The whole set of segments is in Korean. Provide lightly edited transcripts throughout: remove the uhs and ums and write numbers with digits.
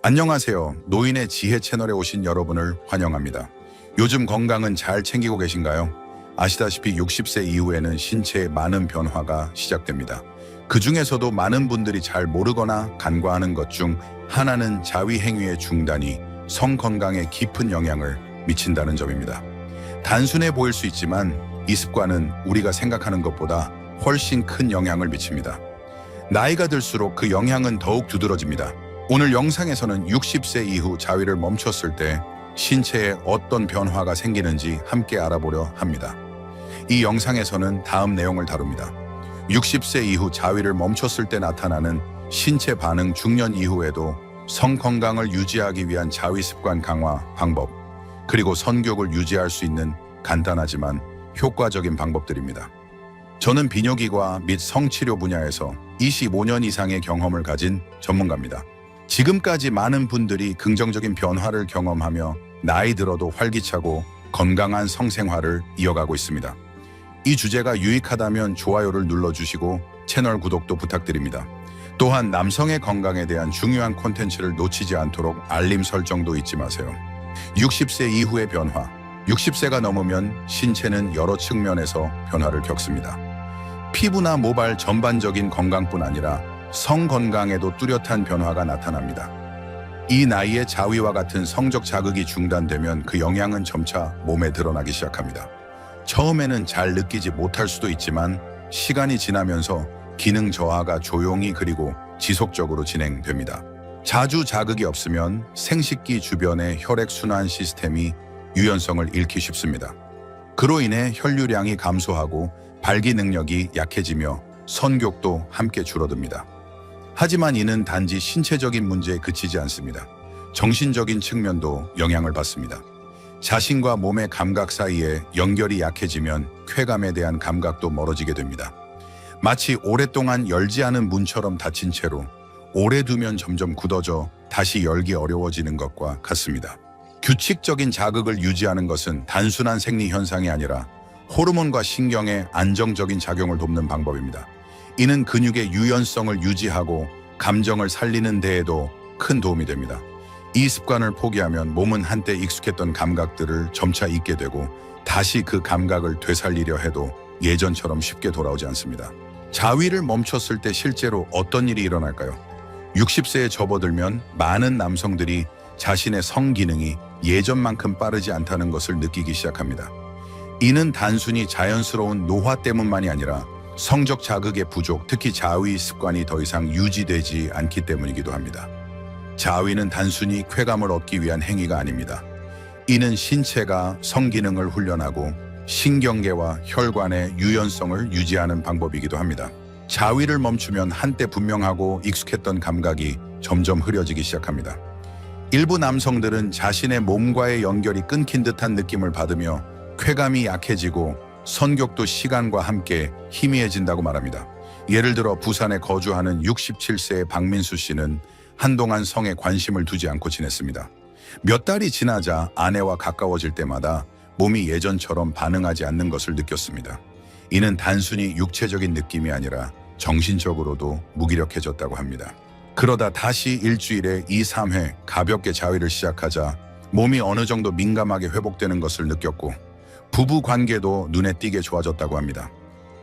안녕하세요. 노인의 지혜 채널에 오신 여러분을 환영합니다. 요즘 건강은 잘 챙기고 계신가요? 아시다시피 60세 이후에는 신체에 많은 변화가 시작됩니다. 그 중에서도 많은 분들이 잘 모르거나 간과하는 것 중 하나는 자위 행위의 중단이 성 건강에 깊은 영향을 미친다는 점입니다. 단순해 보일 수 있지만 이 습관은 우리가 생각하는 것보다 훨씬 큰 영향을 미칩니다. 나이가 들수록 그 영향은 더욱 두드러집니다. 오늘 영상에서는 60세 이후 자위를 멈췄을 때 신체에 어떤 변화가 생기는지 함께 알아보려 합니다. 이 영상에서는 다음 내용을 다룹니다. 60세 이후 자위를 멈췄을 때 나타나는 신체 반응, 중년 이후에도 성 건강을 유지하기 위한 자위 습관 강화 방법, 그리고 성욕을 유지할 수 있는 간단하지만 효과적인 방법들입니다. 저는 비뇨기과 및 성치료 분야에서 25년 이상의 경험을 가진 전문가입니다. 지금까지 많은 분들이 긍정적인 변화를 경험하며 나이 들어도 활기차고 건강한 성생활을 이어가고 있습니다. 이 주제가 유익하다면 좋아요를 눌러주시고 채널 구독도 부탁드립니다. 또한 남성의 건강에 대한 중요한 콘텐츠를 놓치지 않도록 알림 설정도 잊지 마세요. 60세 이후의 변화. 60세가 넘으면 신체는 여러 측면에서 변화를 겪습니다. 피부나 모발 전반적인 건강뿐 아니라 성 건강에도 뚜렷한 변화가 나타납니다. 이 나이에 자위와 같은 성적 자극이 중단되면 그 영향은 점차 몸에 드러나기 시작합니다. 처음에는 잘 느끼지 못할 수도 있지만 시간이 지나면서 기능 저하가 조용히 그리고 지속적으로 진행됩니다. 자주 자극이 없으면 생식기 주변의 혈액순환 시스템이 유연성을 잃기 쉽습니다. 그로 인해 혈류량이 감소하고 발기 능력이 약해지며 성욕도 함께 줄어듭니다. 하지만 이는 단지 신체적인 문제에 그치지 않습니다. 정신적인 측면도 영향을 받습니다. 자신과 몸의 감각 사이에 연결이 약해지면 쾌감에 대한 감각도 멀어지게 됩니다. 마치 오랫동안 열지 않은 문처럼 닫힌 채로 오래 두면 점점 굳어져 다시 열기 어려워지는 것과 같습니다. 규칙적인 자극을 유지하는 것은 단순한 생리 현상이 아니라 호르몬과 신경의 안정적인 작용을 돕는 방법입니다. 이는 근육의 유연성을 유지하고 감정을 살리는 데에도 큰 도움이 됩니다. 이 습관을 포기하면 몸은 한때 익숙했던 감각들을 점차 잊게 되고 다시 그 감각을 되살리려 해도 예전처럼 쉽게 돌아오지 않습니다. 자위를 멈췄을 때 실제로 어떤 일이 일어날까요? 60세에 접어들면 많은 남성들이 자신의 성 기능이 예전만큼 빠르지 않다는 것을 느끼기 시작합니다. 이는 단순히 자연스러운 노화 때문만이 아니라 성적 자극의 부족, 특히 자위 습관이 더 이상 유지되지 않기 때문이기도 합니다. 자위는 단순히 쾌감을 얻기 위한 행위가 아닙니다. 이는 신체가 성기능을 훈련하고 신경계와 혈관의 유연성을 유지하는 방법이기도 합니다. 자위를 멈추면 한때 분명하고 익숙했던 감각이 점점 흐려지기 시작합니다. 일부 남성들은 자신의 몸과의 연결이 끊긴 듯한 느낌을 받으며 쾌감이 약해지고 성욕도 시간과 함께 희미해진다고 말합니다. 예를 들어 부산에 거주하는 67세의 박민수 씨는 한동안 성에 관심을 두지 않고 지냈습니다. 몇 달이 지나자 아내와 가까워질 때마다 몸이 예전처럼 반응하지 않는 것을 느꼈습니다. 이는 단순히 육체적인 느낌이 아니라 정신적으로도 무기력해졌다고 합니다. 그러다 다시 일주일에 2, 3회 가볍게 자위를 시작하자 몸이 어느 정도 민감하게 회복되는 것을 느꼈고 부부 관계도 눈에 띄게 좋아졌다고 합니다.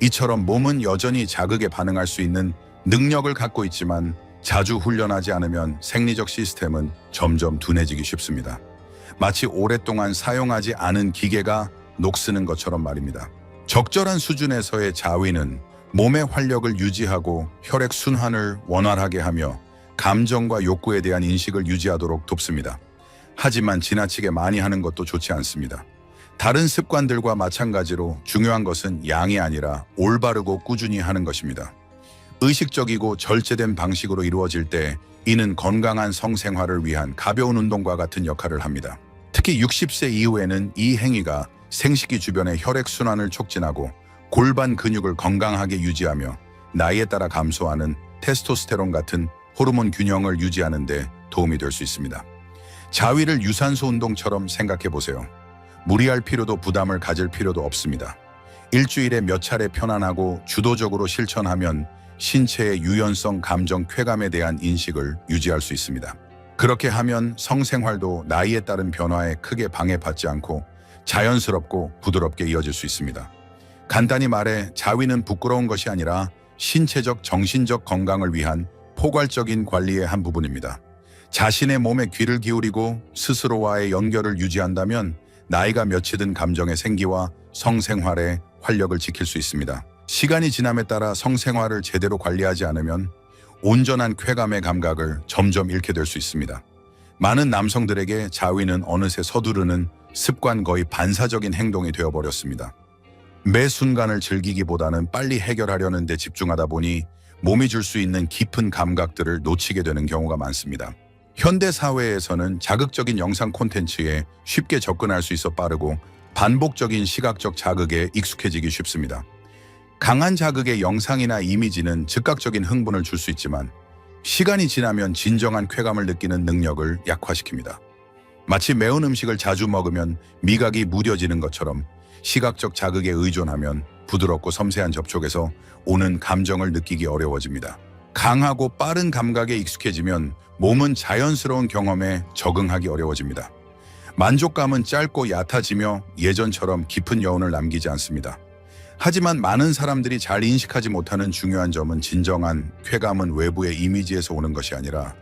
이처럼 몸은 여전히 자극에 반응할 수 있는 능력을 갖고 있지만 자주 훈련하지 않으면 생리적 시스템은 점점 둔해지기 쉽습니다. 마치 오랫동안 사용하지 않은 기계가 녹쓰는 것처럼 말입니다. 적절한 수준에서의 자위는 몸의 활력을 유지하고 혈액 순환을 원활하게 하며 감정과 욕구에 대한 인식을 유지하도록 돕습니다. 하지만 지나치게 많이 하는 것도 좋지 않습니다. 다른 습관들과 마찬가지로 중요한 것은 양이 아니라 올바르고 꾸준히 하는 것입니다. 의식적이고 절제된 방식으로 이루어질 때 이는 건강한 성생활을 위한 가벼운 운동과 같은 역할을 합니다. 특히 60세 이후에는 이 행위가 생식기 주변의 혈액순환을 촉진하고 골반 근육을 건강하게 유지하며 나이에 따라 감소하는 테스토스테론 같은 호르몬 균형을 유지하는 데 도움이 될 수 있습니다. 자위를 유산소 운동처럼 생각해 보세요. 무리할 필요도 부담을 가질 필요도 없습니다. 일주일에 몇 차례 편안하고 주도적으로 실천하면 신체의 유연성, 감정, 쾌감에 대한 인식을 유지할 수 있습니다. 그렇게 하면 성생활도 나이에 따른 변화에 크게 방해받지 않고 자연스럽고 부드럽게 이어질 수 있습니다. 간단히 말해 자위는 부끄러운 것이 아니라 신체적, 정신적 건강을 위한 포괄적인 관리의 한 부분입니다. 자신의 몸에 귀를 기울이고 스스로와의 연결을 유지한다면 나이가 몇이든 감정의 생기와 성생활의 활력을 지킬 수 있습니다. 시간이 지남에 따라 성생활을 제대로 관리하지 않으면 온전한 쾌감의 감각을 점점 잃게 될 수 있습니다. 많은 남성들에게 자위는 어느새 서두르는 습관, 거의 반사적인 행동이 되어버렸습니다. 매 순간을 즐기기보다는 빨리 해결하려는 데 집중하다 보니 몸이 줄 수 있는 깊은 감각들을 놓치게 되는 경우가 많습니다. 현대 사회에서는 자극적인 영상 콘텐츠에 쉽게 접근할 수 있어 빠르고 반복적인 시각적 자극에 익숙해지기 쉽습니다. 강한 자극의 영상이나 이미지는 즉각적인 흥분을 줄 수 있지만 시간이 지나면 진정한 쾌감을 느끼는 능력을 약화시킵니다. 마치 매운 음식을 자주 먹으면 미각이 무뎌지는 것처럼 시각적 자극에 의존하면 부드럽고 섬세한 접촉에서 오는 감정을 느끼기 어려워집니다. 강하고 빠른 감각에 익숙해지면 몸은 자연스러운 경험에 적응하기 어려워집니다. 만족감은 짧고 얕아지며 예전처럼 깊은 여운을 남기지 않습니다. 하지만 많은 사람들이 잘 인식하지 못하는 중요한 점은 진정한 쾌감은 외부의 이미지에서 오는 것이 아니라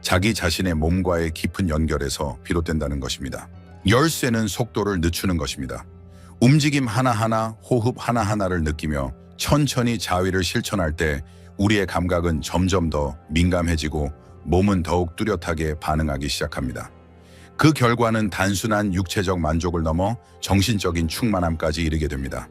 자기 자신의 몸과의 깊은 연결에서 비롯된다는 것입니다. 열쇠는 속도를 늦추는 것입니다. 움직임 하나하나, 호흡 하나하나를 느끼며 천천히 자위를 실천할 때 우리의 감각은 점점 더 민감해지고 몸은 더욱 뚜렷하게 반응하기 시작합니다. 그 결과는 단순한 육체적 만족을 넘어 정신적인 충만함까지 이르게 됩니다.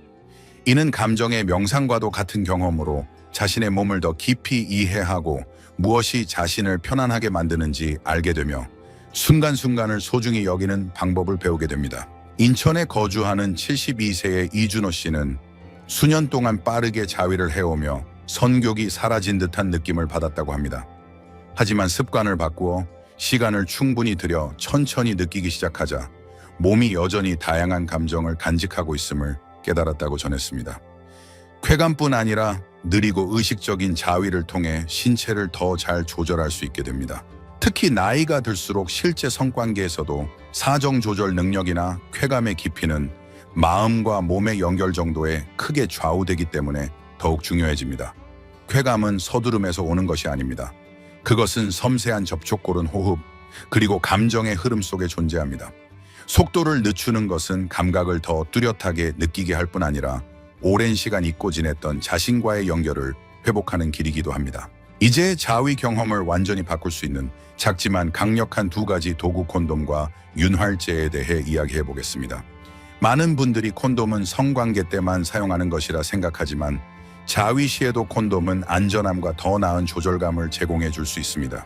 이는 감정의 명상과도 같은 경험으로 자신의 몸을 더 깊이 이해하고 무엇이 자신을 편안하게 만드는지 알게 되며 순간순간을 소중히 여기는 방법을 배우게 됩니다. 인천에 거주하는 72세의 이준호 씨는 수년 동안 빠르게 자위를 해오며 선격이 사라진 듯한 느낌을 받았다고 합니다. 하지만 습관을 바꾸어 시간을 충분히 들여 천천히 느끼기 시작하자 몸이 여전히 다양한 감정을 간직하고 있음을 깨달았다고 전했습니다. 쾌감뿐 아니라 느리고 의식적인 자위를 통해 신체를 더 잘 조절할 수 있게 됩니다. 특히 나이가 들수록 실제 성관계에서도 사정 조절 능력이나 쾌감의 깊이는 마음과 몸의 연결 정도에 크게 좌우되기 때문에 더욱 중요해집니다. 쾌감은 서두름에서 오는 것이 아닙니다. 그것은 섬세한 접촉, 고른 호흡, 그리고 감정의 흐름 속에 존재합니다. 속도를 늦추는 것은 감각을 더 뚜렷하게 느끼게 할 뿐 아니라 오랜 시간 잊고 지냈던 자신과의 연결을 회복하는 길이기도 합니다. 이제 자위 경험을 완전히 바꿀 수 있는 작지만 강력한 두 가지 도구, 콘돔과 윤활제에 대해 이야기해 보겠습니다. 많은 분들이 콘돔은 성관계 때만 사용하는 것이라 생각하지만 자위 시에도 콘돔은 안전함과 더 나은 조절감을 제공해 줄 수 있습니다.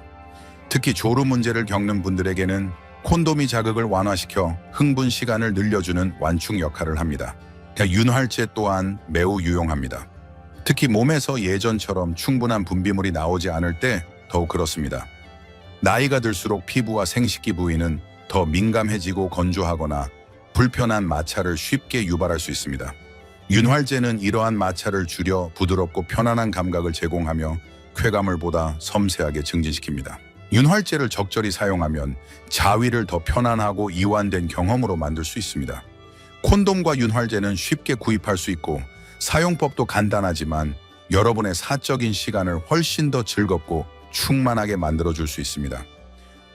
특히 졸음 문제를 겪는 분들에게는 콘돔이 자극을 완화시켜 흥분 시간을 늘려주는 완충 역할을 합니다. 윤활제 또한 매우 유용합니다. 특히 몸에서 예전처럼 충분한 분비물이 나오지 않을 때 더욱 그렇습니다. 나이가 들수록 피부와 생식기 부위는 더 민감해지고 건조하거나 불편한 마찰을 쉽게 유발할 수 있습니다. 윤활제는 이러한 마찰을 줄여 부드럽고 편안한 감각을 제공하며 쾌감을 보다 섬세하게 증진시킵니다. 윤활제를 적절히 사용하면 자위를 더 편안하고 이완된 경험으로 만들 수 있습니다. 콘돔과 윤활제는 쉽게 구입할 수 있고 사용법도 간단하지만 여러분의 사적인 시간을 훨씬 더 즐겁고 충만하게 만들어줄 수 있습니다.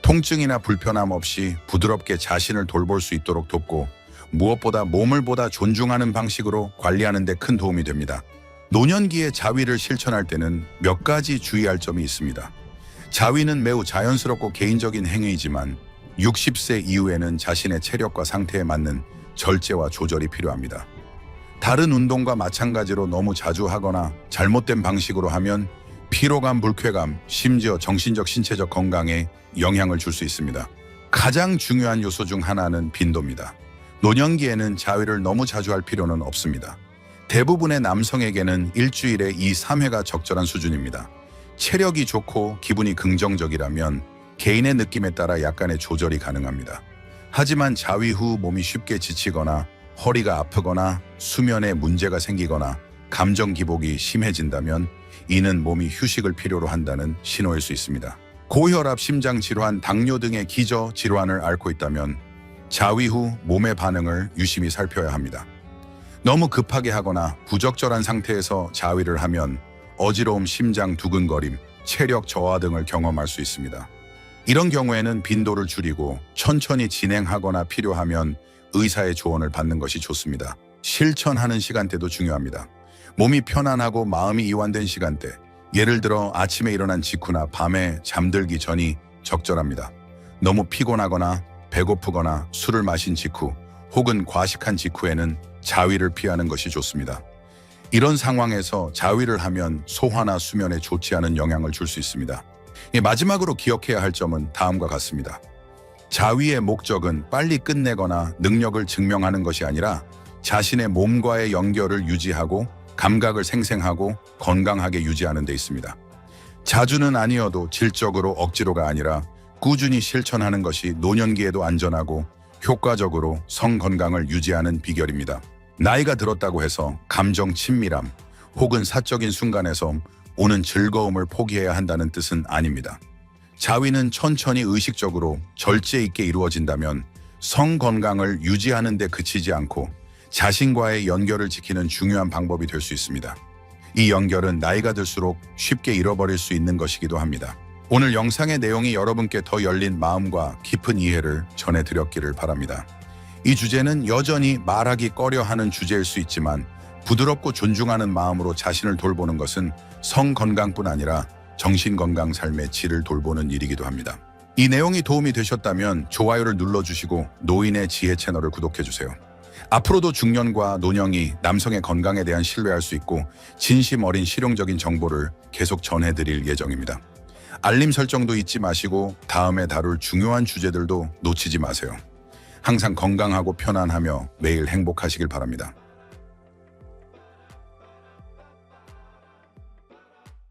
통증이나 불편함 없이 부드럽게 자신을 돌볼 수 있도록 돕고 무엇보다 몸을 보다 존중하는 방식으로 관리하는 데 큰 도움이 됩니다. 노년기에 자위를 실천할 때는 몇 가지 주의할 점이 있습니다. 자위는 매우 자연스럽고 개인적인 행위이지만 60세 이후에는 자신의 체력과 상태에 맞는 절제와 조절이 필요합니다. 다른 운동과 마찬가지로 너무 자주 하거나 잘못된 방식으로 하면 피로감, 불쾌감, 심지어 정신적, 신체적 건강에 영향을 줄 수 있습니다. 가장 중요한 요소 중 하나는 빈도입니다. 노년기에는 자위를 너무 자주 할 필요는 없습니다. 대부분의 남성에게는 일주일에 2, 3회가 적절한 수준입니다. 체력이 좋고 기분이 긍정적이라면 개인의 느낌에 따라 약간의 조절이 가능합니다. 하지만 자위 후 몸이 쉽게 지치거나 허리가 아프거나 수면에 문제가 생기거나 감정 기복이 심해진다면 이는 몸이 휴식을 필요로 한다는 신호일 수 있습니다. 고혈압, 심장 질환, 당뇨 등의 기저 질환을 앓고 있다면 자위 후 몸의 반응을 유심히 살펴야 합니다. 너무 급하게 하거나 부적절한 상태에서 자위를 하면 어지러움, 심장 두근거림, 체력 저하 등을 경험할 수 있습니다. 이런 경우에는 빈도를 줄이고 천천히 진행하거나 필요하면 의사의 조언을 받는 것이 좋습니다. 실천하는 시간대도 중요합니다. 몸이 편안하고 마음이 이완된 시간대, 예를 들어 아침에 일어난 직후나 밤에 잠들기 전이 적절합니다. 너무 피곤하거나 배고프거나 술을 마신 직후 혹은 과식한 직후에는 자위를 피하는 것이 좋습니다. 이런 상황에서 자위를 하면 소화나 수면에 좋지 않은 영향을 줄 수 있습니다. 마지막으로 기억해야 할 점은 다음과 같습니다. 자위의 목적은 빨리 끝내거나 능력을 증명하는 것이 아니라 자신의 몸과의 연결을 유지하고 감각을 생생하고 건강하게 유지하는 데 있습니다. 자주는 아니어도 질적으로 억지로가 아니라 꾸준히 실천하는 것이 노년기에도 안전하고 효과적으로 성 건강을 유지하는 비결입니다. 나이가 들었다고 해서 감정 친밀함 혹은 사적인 순간에서 오는 즐거움을 포기해야 한다는 뜻은 아닙니다. 자위는 천천히 의식적으로 절제 있게 이루어진다면 성 건강을 유지하는 데 그치지 않고 자신과의 연결을 지키는 중요한 방법이 될 수 있습니다. 이 연결은 나이가 들수록 쉽게 잃어버릴 수 있는 것이기도 합니다. 오늘 영상의 내용이 여러분께 더 열린 마음과 깊은 이해를 전해드렸기를 바랍니다. 이 주제는 여전히 말하기 꺼려하는 주제일 수 있지만 부드럽고 존중하는 마음으로 자신을 돌보는 것은 성 건강뿐 아니라 정신 건강 삶의 질을 돌보는 일이기도 합니다. 이 내용이 도움이 되셨다면 좋아요를 눌러주시고 노인의 지혜 채널을 구독해주세요. 앞으로도 중년과 노년이 남성의 건강에 대한 신뢰할 수 있고 진심 어린 실용적인 정보를 계속 전해드릴 예정입니다. 알림 설정도 잊지 마시고 다음에 다룰 중요한 주제들도 놓치지 마세요. 항상 건강하고 편안하며 매일 행복하시길 바랍니다.